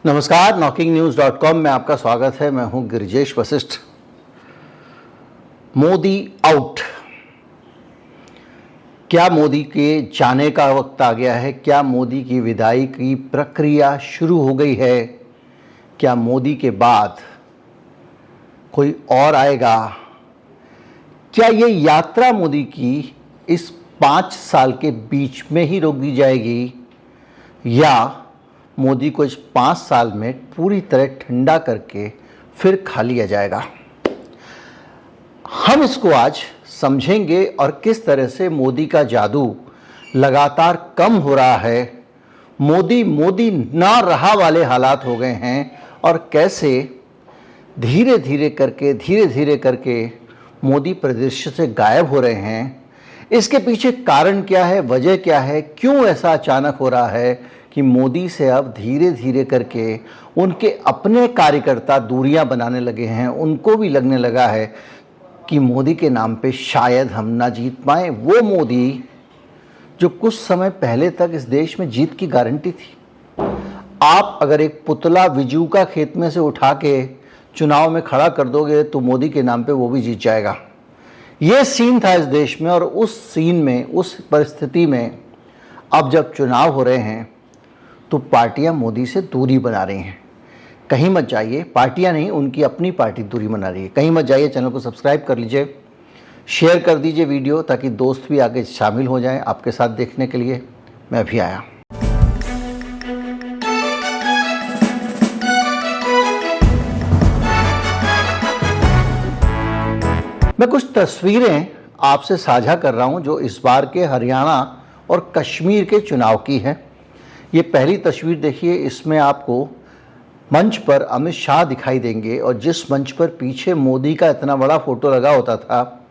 नमस्कार, knocking-news.com में आपका स्वागत है। मैं हूं गिरिजेश वशिष्ठ। मोदी आउट। क्या मोदी के जाने का वक्त आ गया है? क्या मोदी की विदाई की प्रक्रिया शुरू हो गई है? क्या मोदी के बाद कोई और आएगा? क्या ये यात्रा मोदी की इस 5 साल के बीच में ही रोक दी जाएगी, या मोदी को इस 5 साल में पूरी तरह ठंडा करके फिर खा लिया जाएगा? हम इसको आज समझेंगे और किस तरह से मोदी का जादू लगातार कम हो रहा है, मोदी मोदी ना रहा वाले हालात हो गए हैं, और कैसे धीरे धीरे करके मोदी परिदृश्य से गायब हो रहे हैं। इसके पीछे कारण क्या है, वजह क्या है, क्यों ऐसा अचानक हो रहा है कि मोदी से अब धीरे धीरे करके उनके अपने कार्यकर्ता दूरियां बनाने लगे हैं। उनको भी लगने लगा है कि मोदी के नाम पे शायद हम ना जीत पाएं। वो मोदी जो कुछ समय पहले तक इस देश में जीत की गारंटी थी। आप अगर एक पुतला विजू का खेत में से उठा के चुनाव में खड़ा कर दोगे तो मोदी के नाम पे वो भी जीत जाएगा। ये सीन था इस देश में, और उस सीन में, उस परिस्थिति में अब जब चुनाव हो रहे हैं तो पार्टियां मोदी से दूरी बना रही हैं। कहीं मत जाइए, पार्टियां नहीं, उनकी अपनी पार्टी दूरी बना रही है। कहीं मत जाइए, चैनल को सब्सक्राइब कर लीजिए, शेयर कर दीजिए वीडियो, ताकि दोस्त भी आगे शामिल हो जाएं आपके साथ देखने के लिए। मैं भी आया। मैं कुछ तस्वीरें आपसे साझा कर रहा हूं जो इस बार के हरियाणा और कश्मीर के चुनाव की है। ये पहली तस्वीर देखिए, इसमें आपको मंच पर अमित शाह दिखाई देंगे, और जिस मंच पर पीछे मोदी का इतना बड़ा फोटो लगा होता था,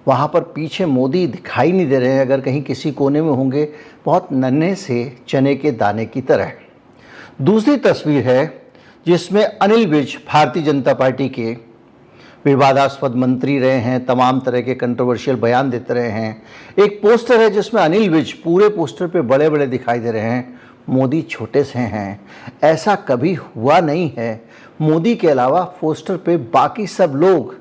वहाँ पर पीछे मोदी दिखाई नहीं दे रहे हैं। अगर कहीं किसी कोने में होंगे, बहुत नन्हे से चने के दाने की तरह। दूसरी तस्वीर है जिसमें अनिल विज, भारतीय जनता पार्टी के विवादास्पद मंत्री रहे हैं, तमाम तरह के कंट्रोवर्शियल बयान देते रहे हैं। एक पोस्टर है जिसमें अनिल विज पूरे पोस्टर पे बड़े बड़े दिखाई दे रहे हैं, मोदी छोटे से हैं। ऐसा कभी हुआ नहीं है। मोदी के अलावा पोस्टर पे बाकी सब लोग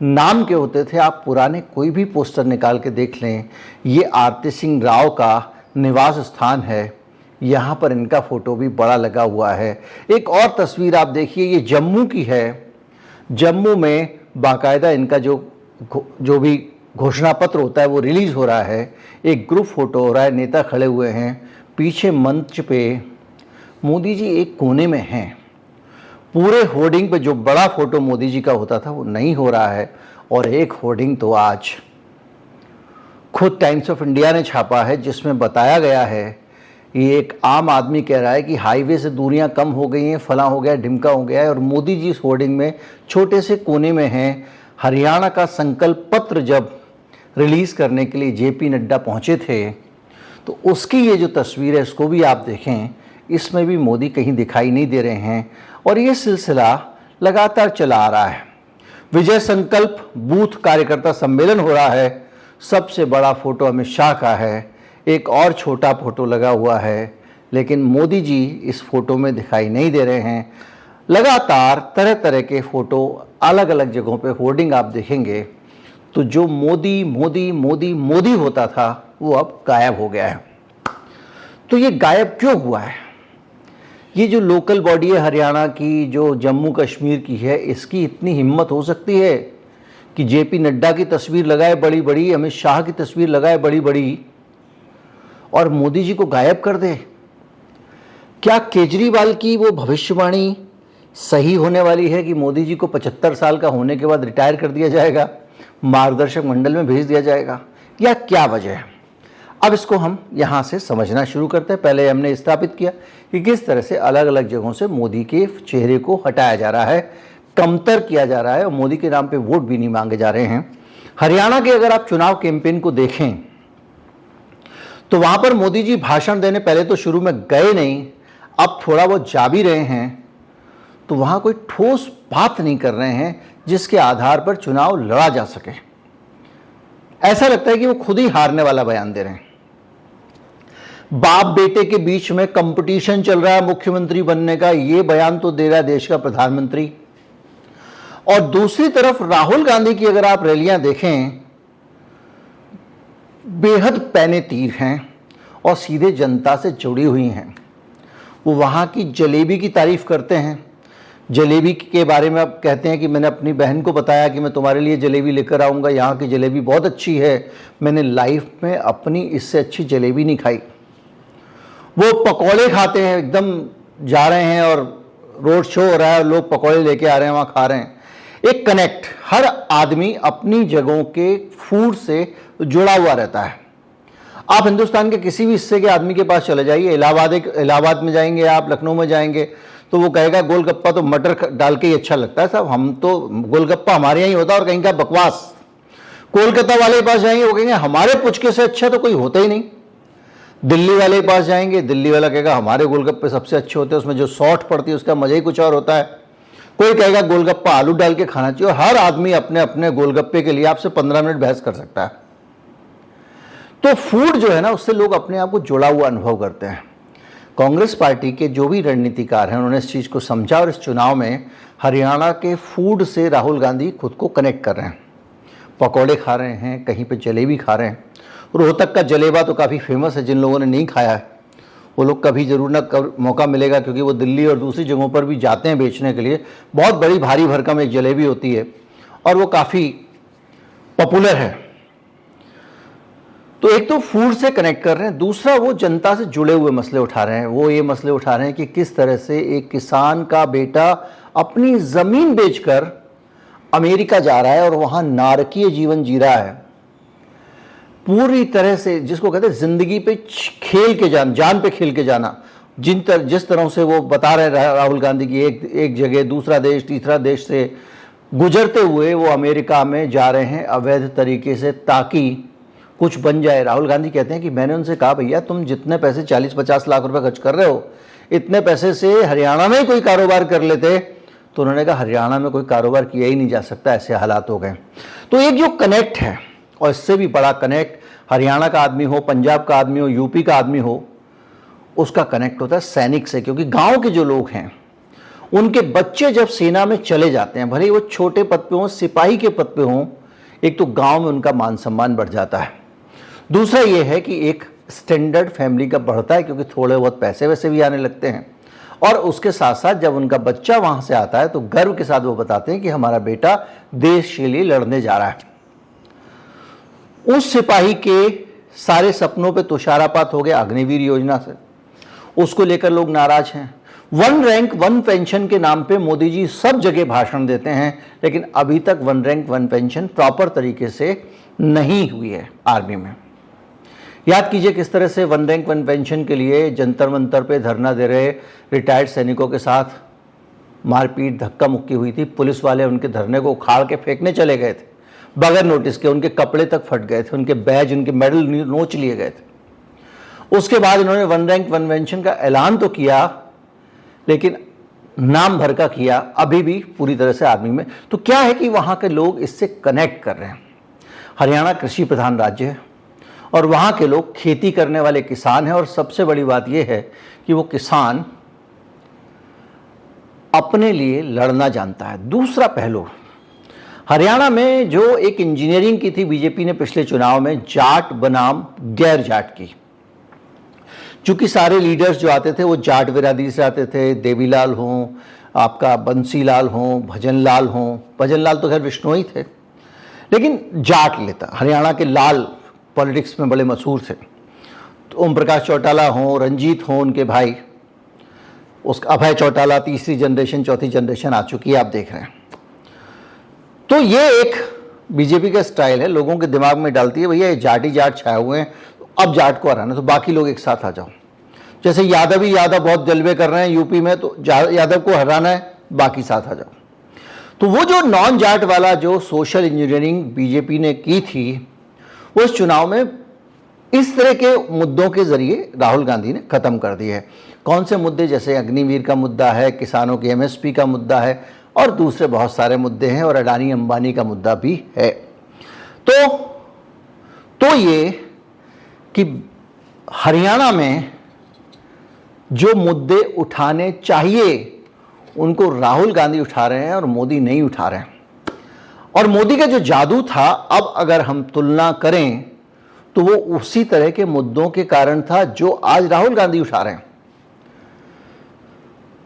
नाम के होते थे। आप पुराने कोई भी पोस्टर निकाल के देख लें, ये आरती सिंह राव का निवास स्थान है, यहाँ पर इनका फोटो भी बड़ा लगा हुआ है। एक और तस्वीर आप देखिए, ये जम्मू की है। जम्मू में बाकायदा इनका जो भी घोषणा पत्र होता है वो रिलीज़ हो रहा है। एक ग्रुप फोटो हो रहा है, नेता खड़े हुए हैं, पीछे मंच पे मोदी जी एक कोने में हैं। पूरे होर्डिंग पे जो बड़ा फोटो मोदी जी का होता था वो नहीं हो रहा है। और एक होर्डिंग तो आज खुद टाइम्स ऑफ इंडिया ने छापा है, जिसमें बताया गया है, ये एक आम आदमी कह रहा है कि हाईवे से दूरियां कम हो गई हैं, फला हो गया, ढिमका हो गया है, और मोदी जी इस होर्डिंग में छोटे से कोने में हैं। हरियाणा का संकल्प पत्र जब रिलीज़ करने के लिए जेपी नड्डा पहुंचे थे, तो उसकी ये जो तस्वीर है इसको भी आप देखें, इसमें भी मोदी कहीं दिखाई नहीं दे रहे हैं। और ये सिलसिला लगातार चला आ रहा है। विजय संकल्प बूथ कार्यकर्ता सम्मेलन हो रहा है। सबसे बड़ा फोटो अमित शाह का है, एक और छोटा फोटो लगा हुआ है, लेकिन मोदी जी इस फोटो में दिखाई नहीं दे रहे हैं। लगातार तरह तरह के फोटो अलग अलग जगहों पे होर्डिंग आप देखेंगे, तो जो मोदी मोदी मोदी मोदी होता था वो अब गायब हो गया है। तो ये गायब क्यों हुआ है? ये जो लोकल बॉडी है हरियाणा की, जो जम्मू कश्मीर की है, इसकी इतनी हिम्मत हो सकती है कि जेपी नड्डा की तस्वीर लगाए बड़ी बड़ी, अमित शाह की तस्वीर लगाए बड़ी बड़ी, और मोदी जी को गायब कर दे? क्या केजरीवाल की वो भविष्यवाणी सही होने वाली है कि मोदी जी को 75 साल का होने के बाद रिटायर कर दिया जाएगा, मार्गदर्शक मंडल में भेज दिया जाएगा, या क्या वजह है? अब इसको हम यहाँ से समझना शुरू करते हैं। पहले हमने स्थापित किया कि किस तरह से अलग अलग जगहों से मोदी के चेहरे को हटाया जा रहा है, कमतर किया जा रहा है, और मोदी के नाम पे वोट भी नहीं मांगे जा रहे हैं। हरियाणा के अगर आप चुनाव कैंपेन को देखें तो वहाँ पर मोदी जी भाषण देने पहले तो शुरू में गए नहीं, अब थोड़ा वो जा भी रहे हैं, तो वहाँ कोई ठोस बात नहीं कर रहे हैं जिसके आधार पर चुनाव लड़ा जा सके। ऐसा लगता है कि वो खुद ही हारने वाला बयान दे रहे हैं। बाप बेटे के बीच में कंपटीशन चल रहा है मुख्यमंत्री बनने का, ये बयान तो दे रहा है देश का प्रधानमंत्री। और दूसरी तरफ राहुल गांधी की अगर आप रैलियां देखें, बेहद पैने तीर हैं और सीधे जनता से जुड़ी हुई हैं। वो वहाँ की जलेबी की तारीफ करते हैं, जलेबी के बारे में अब कहते हैं कि मैंने अपनी बहन को बताया कि मैं तुम्हारे लिए जलेबी लेकर आऊँगा, यहाँ की जलेबी बहुत अच्छी है, मैंने लाइफ में अपनी इससे अच्छी जलेबी नहीं खाई। वो पकौड़े खाते हैं, एकदम जा रहे हैं और रोड शो हो रहा है, लोग पकौड़े लेके आ रहे हैं, वहाँ खा रहे हैं। एक कनेक्ट, हर आदमी अपनी जगहों के फूड से जुड़ा हुआ रहता है। आप हिंदुस्तान के किसी भी हिस्से के आदमी के पास चले जाइए, इलाहाबाद में जाएंगे, आप लखनऊ में जाएंगे, तो वो कहेगा गोलगप्पा तो मटर डाल के ही अच्छा लगता है साहब, हम तो गोलगप्पा हमारे यहाँ ही होता है और कहीं का बकवास। कोलकाता वाले के पास जाएंगे, वो कहेंगे हमारे पुचके से अच्छा तो कोई होता ही नहीं। दिल्ली वाले के पास जाएंगे, दिल्ली वाला कहेगा हमारे गोलगप्पे सबसे अच्छे होते हैं, उसमें जो सॉल्ट पड़ती है उसका मजा ही कुछ और होता है। कोई कहेगा गोलगप्पा आलू डाल के खाना चाहिए, और हर आदमी अपने अपने गोलगप्पे के लिए आपसे 15 मिनट बहस कर सकता है। तो फूड जो है ना, उससे लोग अपने आप को जुड़ा हुआ अनुभव करते हैं। कांग्रेस पार्टी के जो भी रणनीतिकार हैं, उन्होंने इस चीज़ को समझा और इस चुनाव में हरियाणा के फूड से राहुल गांधी खुद को कनेक्ट कर रहे हैं। पकौड़े खा रहे हैं, कहीं पे जलेबी खा रहे हैं। रोहतक का जलेबा तो काफ़ी फेमस है, जिन लोगों ने नहीं खाया है वो लोग कभी ज़रूर ना मौका मिलेगा, क्योंकि वो दिल्ली और दूसरी जगहों पर भी जाते हैं बेचने के लिए। बहुत बड़ी भारी भरकम एक जलेबी होती है और वो काफ़ी पॉपुलर है। तो एक तो फूड से कनेक्ट कर रहे हैं, दूसरा वो जनता से जुड़े हुए मसले उठा रहे हैं। वो ये मसले उठा रहे हैं कि किस तरह से एक किसान का बेटा अपनी ज़मीन बेचकर अमेरिका जा रहा है और वहाँ नारकीय जीवन जी रहा है, पूरी तरह से, जिसको कहते हैं ज़िंदगी पे खेल के जान पे खेल के जाना। जिस तरह से वो बता रहे राहुल गांधी की एक जगह दूसरा देश तीसरा देश से गुजरते हुए वो अमेरिका में जा रहे हैं अवैध तरीके से, ताकि कुछ बन जाए। राहुल गांधी कहते हैं कि मैंने उनसे कहा भैया तुम जितने पैसे 40-50 लाख रुपए खर्च कर रहे हो, इतने पैसे से हरियाणा में कोई कारोबार कर लेते। तो उन्होंने कहा हरियाणा में कोई कारोबार किया ही नहीं जा सकता, ऐसे हालात हो गए। तो एक जो कनेक्ट है, और इससे भी बड़ा कनेक्ट हरियाणा का आदमी हो, पंजाब का आदमी हो, यूपी का आदमी हो, उसका कनेक्ट होता है सैनिक से। क्योंकि गांव के जो लोग हैं, उनके बच्चे जब सेना में चले जाते हैं, भले ही वो छोटे पद पे हों, सिपाही के पद पे हों, एक तो गांव में उनका मान सम्मान बढ़ जाता है। दूसरा ये है कि एक स्टैंडर्ड फैमिली का बढ़ता है, क्योंकि थोड़े बहुत पैसे वैसे भी आने लगते हैं। और उसके साथ साथ जब उनका बच्चा वहाँ से आता है तो गर्व के साथ वो बताते हैं कि हमारा बेटा देश के लिए लड़ने जा रहा है। उस सिपाही के सारे सपनों पे तुषारापात हो गया अग्निवीर योजना से, उसको लेकर लोग नाराज हैं। 1 रैंक 1 पेंशन के नाम पे मोदी जी सब जगह भाषण देते हैं, लेकिन अभी तक 1 रैंक 1 पेंशन प्रॉपर तरीके से नहीं हुई है आर्मी में। याद कीजिए किस तरह से 1 रैंक 1 पेंशन के लिए जंतर मंतर पे धरना दे रहे रिटायर्ड सैनिकों के साथ मारपीट धक्का मुक्की हुई थी। पुलिस वाले उनके धरने को उखाड़ के फेंकने चले गए थे बगैर नोटिस के, उनके कपड़े तक फट गए थे, उनके बैज उनके मेडल नोच लिए गए थे। उसके बाद इन्होंने 1 रैंक 1 पेंशन का ऐलान तो किया, लेकिन नाम भर का किया, अभी भी पूरी तरह से आर्मी में। तो क्या है कि वहाँ के लोग इससे कनेक्ट कर रहे हैं। हरियाणा कृषि प्रधान राज्य है और वहाँ के लोग खेती करने वाले किसान हैं, और सबसे बड़ी बात यह है कि वो किसान अपने लिए लड़ना जानता है। दूसरा पहलू, हरियाणा में जो एक इंजीनियरिंग की थी बीजेपी ने पिछले चुनाव में, जाट बनाम गैर जाट की। चूंकि सारे लीडर्स जो आते थे वो जाट बिरादरी से आते थे, देवीलाल हों, आपका बंसीलाल हों, भजनलाल हों। भजनलाल तो खैर विष्णोई थे, लेकिन जाट लेता। हरियाणा के लाल पॉलिटिक्स में बड़े मशहूर थे। तो ओम प्रकाश चौटाला हों, रंजीत हों, उनके भाई, उसका अभय चौटाला, तीसरी जनरेशन चौथी जनरेशन आ चुकी है, आप देख रहे हैं। तो ये एक बीजेपी का स्टाइल है, लोगों के दिमाग में डालती है भैया ये जाट ही जाट छाए हुए हैं, अब जाट को हराना, तो बाकी लोग एक साथ आ जाओ। जैसे यादव ही यादव बहुत जलवे कर रहे हैं यूपी में, तो यादव को हराना है, बाकी साथ आ जाओ। तो वो जो नॉन जाट वाला जो सोशल इंजीनियरिंग बीजेपी ने की थी, वो इस चुनाव में इस तरह के मुद्दों के जरिए राहुल गांधी ने खत्म कर दी है। कौन से मुद्दे? जैसे अग्निवीर का मुद्दा है, किसानों की एमएसपी का मुद्दा है, और दूसरे बहुत सारे मुद्दे हैं, और अडानी अंबानी का मुद्दा भी है। तो ये कि हरियाणा में जो मुद्दे उठाने चाहिए उनको राहुल गांधी उठा रहे हैं और मोदी नहीं उठा रहे हैं। और मोदी का जो जादू था, अब अगर हम तुलना करें तो वो उसी तरह के मुद्दों के कारण था जो आज राहुल गांधी उठा रहे हैं।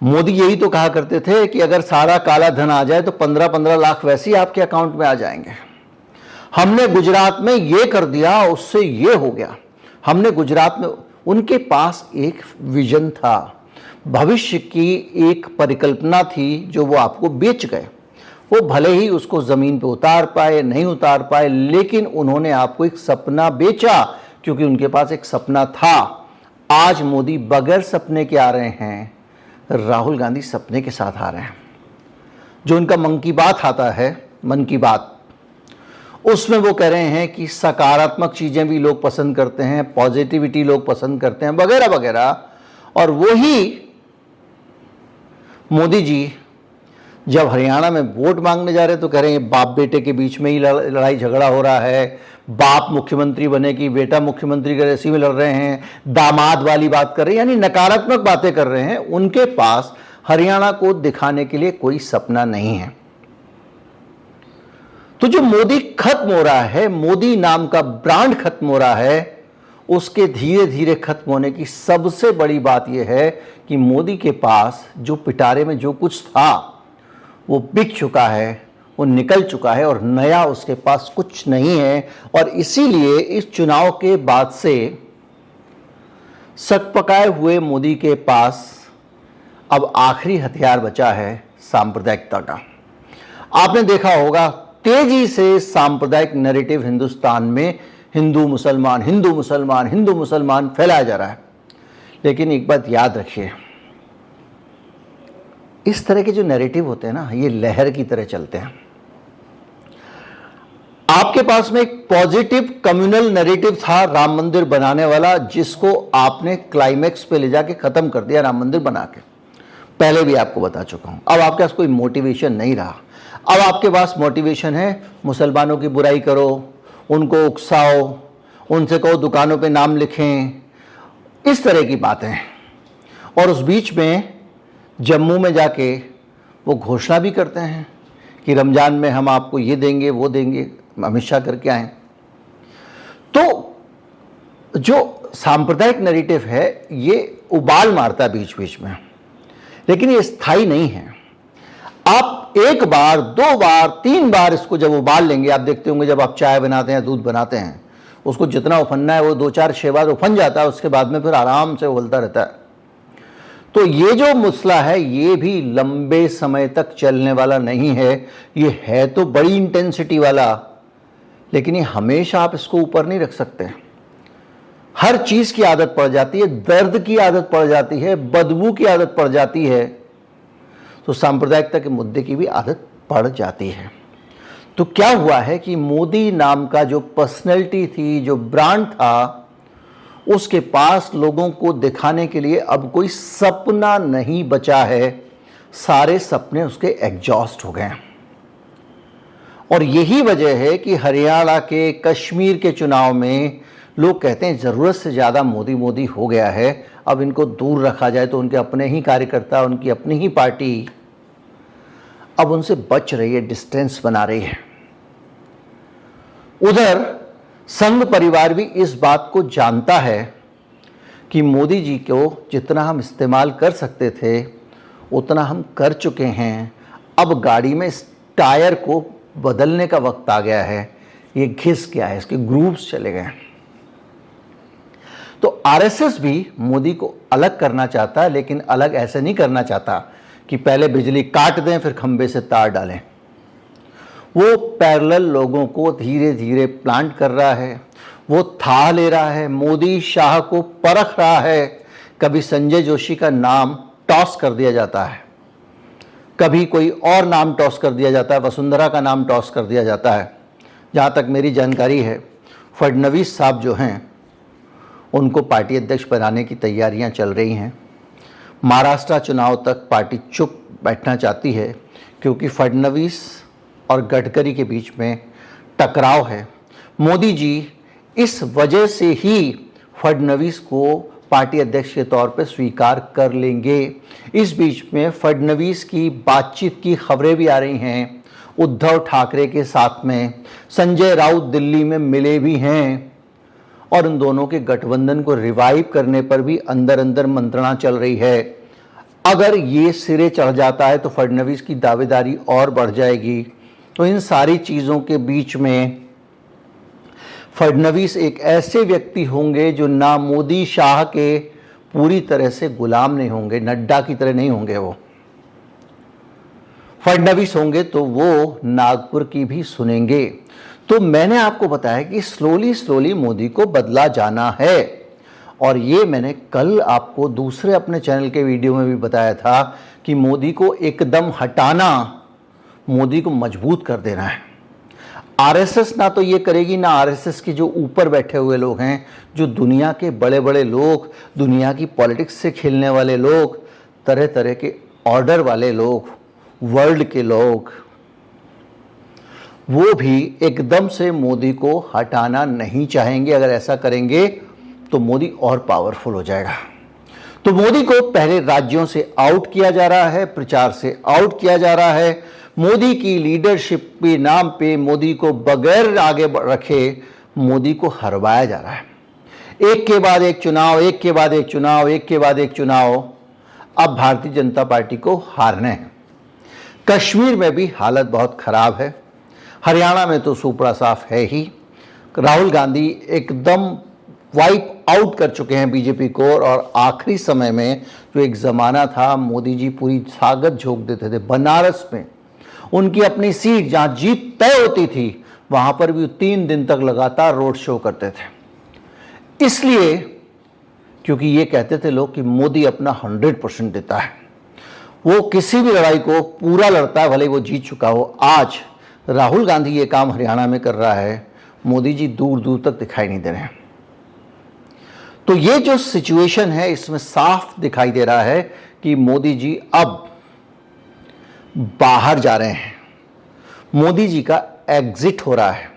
मोदी यही तो कहा करते थे कि अगर सारा काला धन आ जाए तो 15-15 लाख वैसे ही आपके अकाउंट में आ जाएंगे। हमने गुजरात में ये कर दिया, उससे ये हो गया। हमने गुजरात में, उनके पास एक विजन था, भविष्य की एक परिकल्पना थी जो वो आपको बेच गए। वो भले ही उसको जमीन पे उतार पाए नहीं उतार पाए, लेकिन उन्होंने आपको एक सपना बेचा, क्योंकि उनके पास एक सपना था। आज मोदी बगैर सपने के आ रहे हैं, राहुल गांधी सपने के साथ आ रहे हैं। जो उनका मन की बात आता है, मन की बात, उसमें वो कह रहे हैं कि सकारात्मक चीजें भी लोग पसंद करते हैं, पॉजिटिविटी लोग पसंद करते हैं, वगैरह वगैरह। और वही मोदी जी जब हरियाणा में वोट मांगने जा रहे हैं तो कह रहे हैं बाप बेटे के बीच में ही लड़ाई झगड़ा हो रहा है, बाप मुख्यमंत्री बने कि बेटा मुख्यमंत्री के रेसी में लड़ रहे हैं, दामाद वाली बात कर रहे हैं, यानी नकारात्मक बातें कर रहे हैं। उनके पास हरियाणा को दिखाने के लिए कोई सपना नहीं है। तो जो मोदी खत्म हो रहा है, मोदी नाम का ब्रांड खत्म हो रहा है, उसके धीरे धीरे खत्म होने की सबसे बड़ी बात यह है कि मोदी के पास जो पिटारे में जो कुछ था वो बिक चुका है, वो निकल चुका है और नया उसके पास कुछ नहीं है। और इसीलिए इस चुनाव के बाद से सकपकाए हुए मोदी के पास अब आखिरी हथियार बचा है सांप्रदायिकता का। आपने देखा होगा तेजी से सांप्रदायिक नैरेटिव हिंदुस्तान में हिंदू मुसलमान हिंदू मुसलमान हिंदू मुसलमान फैलाया जा रहा है। लेकिन एक बात याद रखिए, इस तरह के जो नैरेटिव होते हैं ना, ये लहर की तरह चलते हैं। आपके पास में एक पॉजिटिव कम्युनल नैरेटिव था राम मंदिर बनाने वाला, जिसको आपने क्लाइमेक्स पे ले जाके खत्म कर दिया राम मंदिर बना के। पहले भी आपको बता चुका हूं। अब आपके पास कोई मोटिवेशन नहीं रहा। अब आपके पास मोटिवेशन है मुसलमानों की बुराई करो, उनको उकसाओ, उनसे कहो दुकानों पे नाम लिखें, इस तरह की बातें। और उस बीच में जम्मू में जाके वो घोषणा भी करते हैं कि रमजान में हम आपको ये देंगे वो देंगे, अमित शाह करके आए। तो जो सांप्रदायिक नैरेटिव है ये उबाल मारता है बीच बीच में, लेकिन ये स्थायी नहीं है। आप एक बार, दो बार, तीन बार इसको जब उबाल लेंगे, आप देखते होंगे जब आप चाय बनाते हैं, दूध बनाते हैं, उसको जितना उफनना है वो 2-4-6 बार उफन जाता है, उसके बाद में फिर आराम से उबलता रहता है। तो ये जो मसला है ये भी लंबे समय तक चलने वाला नहीं है। ये है तो बड़ी इंटेंसिटी वाला, लेकिन ये हमेशा आप इसको ऊपर नहीं रख सकते। हर चीज की आदत पड़ जाती है, दर्द की आदत पड़ जाती है, बदबू की आदत पड़ जाती है, तो सांप्रदायिकता के मुद्दे की भी आदत पड़ जाती है। तो क्या हुआ है कि मोदी नाम का जो पर्सनैलिटी थी, जो ब्रांड था, उसके पास लोगों को दिखाने के लिए अब कोई सपना नहीं बचा है। सारे सपने उसके एग्जॉस्ट हो गए। और यही वजह है कि हरियाणा के, कश्मीर के चुनाव में लोग कहते हैं ज़रूरत से ज़्यादा मोदी मोदी हो गया है, अब इनको दूर रखा जाए। तो उनके अपने ही कार्यकर्ता, उनकी अपनी ही पार्टी अब उनसे बच रही है, डिस्टेंस बना रही है। उधर संघ परिवार भी इस बात को जानता है कि मोदी जी को जितना हम इस्तेमाल कर सकते थे उतना हम कर चुके हैं। अब गाड़ी में इस टायर को बदलने का वक्त आ गया है। ये घिस गया है, इसके ग्रूव्स चले गए। तो आरएसएस भी मोदी को अलग करना चाहता है, लेकिन अलग ऐसे नहीं करना चाहता कि पहले बिजली काट दें फिर खंबे से तार डालें। वो पैरेलल लोगों को धीरे धीरे प्लांट कर रहा है, वो था ले रहा है, मोदी शाह को परख रहा है। कभी संजय जोशी का नाम टॉस कर दिया जाता है, कभी कोई और नाम टॉस कर दिया जाता है, वसुंधरा का नाम टॉस कर दिया जाता है। जहाँ तक मेरी जानकारी है, फडणवीस साहब जो हैं उनको पार्टी अध्यक्ष बनाने की तैयारियां चल रही हैं। महाराष्ट्र चुनाव तक पार्टी चुप बैठना चाहती है, क्योंकि फडणवीस और गडकरी के बीच में टकराव है। मोदी जी इस वजह से ही फडणवीस को पार्टी अध्यक्ष के तौर पर स्वीकार कर लेंगे। इस बीच में फडणवीस की बातचीत की खबरें भी आ रही हैं। उद्धव ठाकरे के साथ में संजय राउत दिल्ली में मिले भी हैं और उन दोनों के गठबंधन को रिवाइव करने पर भी अंदर अंदर मंत्रणा चल रही है। अगर ये सिरे चढ़ जाता है तो फडणवीस की दावेदारी और बढ़ जाएगी। तो इन सारी चीज़ों के बीच में फडणवीस एक ऐसे व्यक्ति होंगे जो ना मोदी शाह के पूरी तरह से गुलाम नहीं होंगे, नड्डा की तरह नहीं होंगे। वो फडणवीस होंगे तो वो नागपुर की भी सुनेंगे। तो मैंने आपको बताया कि स्लोली मोदी को बदला जाना है और ये मैंने कल आपको दूसरे अपने चैनल के वीडियो में भी बताया था कि मोदी को एकदम हटाना, मोदी को मजबूत कर देना है। आरएसएस ना तो ये करेगी, ना आरएसएस के जो ऊपर बैठे हुए लोग हैं, जो दुनिया के बड़े बड़े लोग, दुनिया की पॉलिटिक्स से खेलने वाले लोग, तरह तरह के ऑर्डर वाले लोग, वर्ल्ड के लोग, वो भी एकदम से मोदी को हटाना नहीं चाहेंगे। अगर ऐसा करेंगे तो मोदी और पावरफुल हो जाएगा। तो मोदी को पहले राज्यों से आउट किया जा रहा है, प्रचार से आउट किया जा रहा है। मोदी की लीडरशिप के नाम पे मोदी को बगैर आगे रखे मोदी को हरवाया जा रहा है। एक के बाद एक चुनाव, एक के बाद एक चुनाव, एक के बाद एक चुनाव। अब भारतीय जनता पार्टी को हारने हैं। कश्मीर में भी हालत बहुत खराब है, हरियाणा में तो सुपड़ा साफ है ही। राहुल गांधी एकदम वाइप आउट कर चुके हैं बीजेपी को और आखिरी समय में जो एक ज़माना था मोदी जी पूरी ताकत झोंक देते थे। बनारस में उनकी अपनी सीट जहां जीत तय होती थी वहां पर भी 3 दिन तक लगातार रोड शो करते थे, इसलिए क्योंकि ये कहते थे लोग कि मोदी अपना 100% देता है, वो किसी भी लड़ाई को पूरा लड़ता है, भले वो जीत चुका हो। आज राहुल गांधी ये काम हरियाणा में कर रहा है, मोदी जी दूर दूर तक दिखाई नहीं दे रहे हैं। तो ये जो सिचुएशन है इसमें साफ दिखाई दे रहा है कि मोदी जी अब बाहर जा रहे हैं, मोदी जी का एग्जिट हो रहा है,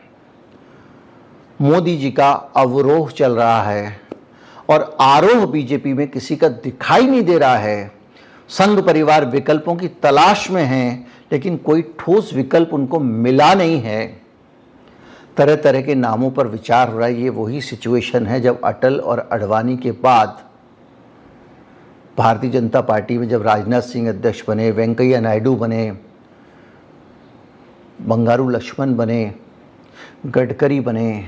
मोदी जी का अवरोह चल रहा है और आरोह बीजेपी में किसी का दिखाई नहीं दे रहा है। संघ परिवार विकल्पों की तलाश में हैं, लेकिन कोई ठोस विकल्प उनको मिला नहीं है। तरह तरह के नामों पर विचार हो रहा है। ये वही सिचुएशन है जब अटल और अडवाणी के बाद भारतीय जनता पार्टी में जब राजनाथ सिंह अध्यक्ष बने, वेंकैया नायडू बने, बंगारू लक्ष्मण बने, गडकरी बने,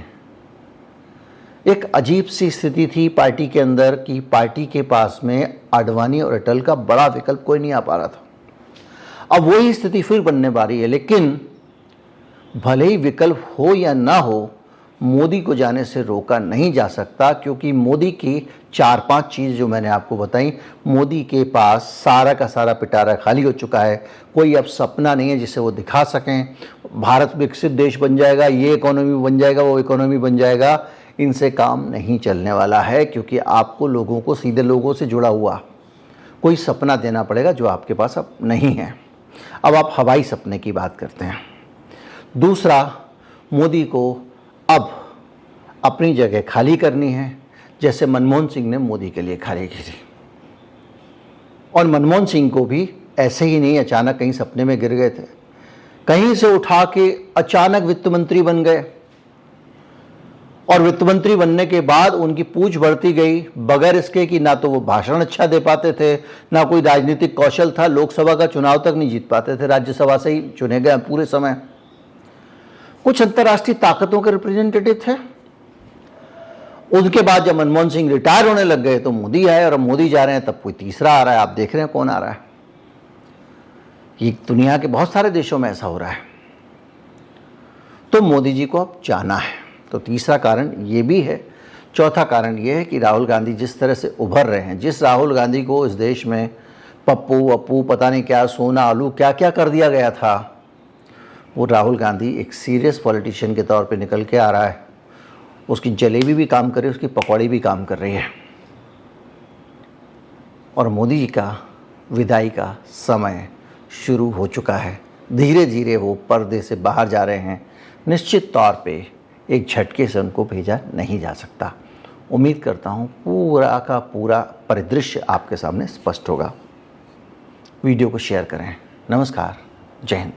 एक अजीब सी स्थिति थी पार्टी के अंदर कि पार्टी के पास में अडवाणी और अटल का बड़ा विकल्प कोई नहीं आ पा रहा था। अब वही स्थिति फिर बनने वाली है, लेकिन भले ही विकल्प हो या ना हो, मोदी को जाने से रोका नहीं जा सकता, क्योंकि मोदी की 4-5 चीज़ जो मैंने आपको बताई, मोदी के पास सारा का सारा पिटारा खाली हो चुका है। कोई अब सपना नहीं है जिसे वो दिखा सकें। भारत विकसित देश बन जाएगा, ये इकोनॉमी बन जाएगा, वो इकोनॉमी बन जाएगा, इनसे काम नहीं चलने वाला है, क्योंकि आपको लोगों को सीधे लोगों से जुड़ा हुआ कोई सपना देना पड़ेगा जो आपके पास अब नहीं है। अब आप हवाई सपने की बात करते हैं। दूसरा, मोदी को अब अपनी जगह खाली करनी है, जैसे मनमोहन सिंह ने मोदी के लिए खाली की थी। और मनमोहन सिंह को भी ऐसे ही नहीं अचानक कहीं सपने में गिर गए थे, कहीं से उठा के अचानक वित्त मंत्री बन गए और वित्त मंत्री बनने के बाद उनकी पूछ बढ़ती गई, बगैर इसके कि ना तो वो भाषण अच्छा दे पाते थे, ना कोई राजनीतिक कौशल था, लोकसभा का चुनाव तक नहीं जीत पाते थे, राज्यसभा से ही चुने गए पूरे समय। कुछ अंतर्राष्ट्रीय ताकतों के रिप्रेजेंटेटिव थे। उसके बाद जब मनमोहन सिंह रिटायर होने लग गए तो मोदी आए, और मोदी जा रहे हैं तब कोई तीसरा आ रहा है। आप देख रहे हैं कौन आ रहा है। ये दुनिया के बहुत सारे देशों में ऐसा हो रहा है। तो मोदी जी को अब जाना है। तो तीसरा कारण ये भी है। चौथा कारण ये है कि राहुल गांधी जिस तरह से उभर रहे हैं, जिस राहुल गांधी को इस देश में पप्पू वप्पू पता नहीं क्या सोना आलू क्या क्या कर दिया गया था, वो राहुल गांधी एक सीरियस पॉलिटिशियन के तौर पे निकल के आ रहा है। उसकी जलेबी भी काम कर रही है, उसकी पकौड़ी भी काम कर रही है। और मोदी जी का विदाई का समय शुरू हो चुका है। धीरे धीरे वो पर्दे से बाहर जा रहे हैं। निश्चित तौर पे एक झटके से उनको भेजा नहीं जा सकता। उम्मीद करता हूँ पूरा का पूरा परिदृश्य आपके सामने स्पष्ट होगा। वीडियो को शेयर करें। नमस्कार, जय हिंद।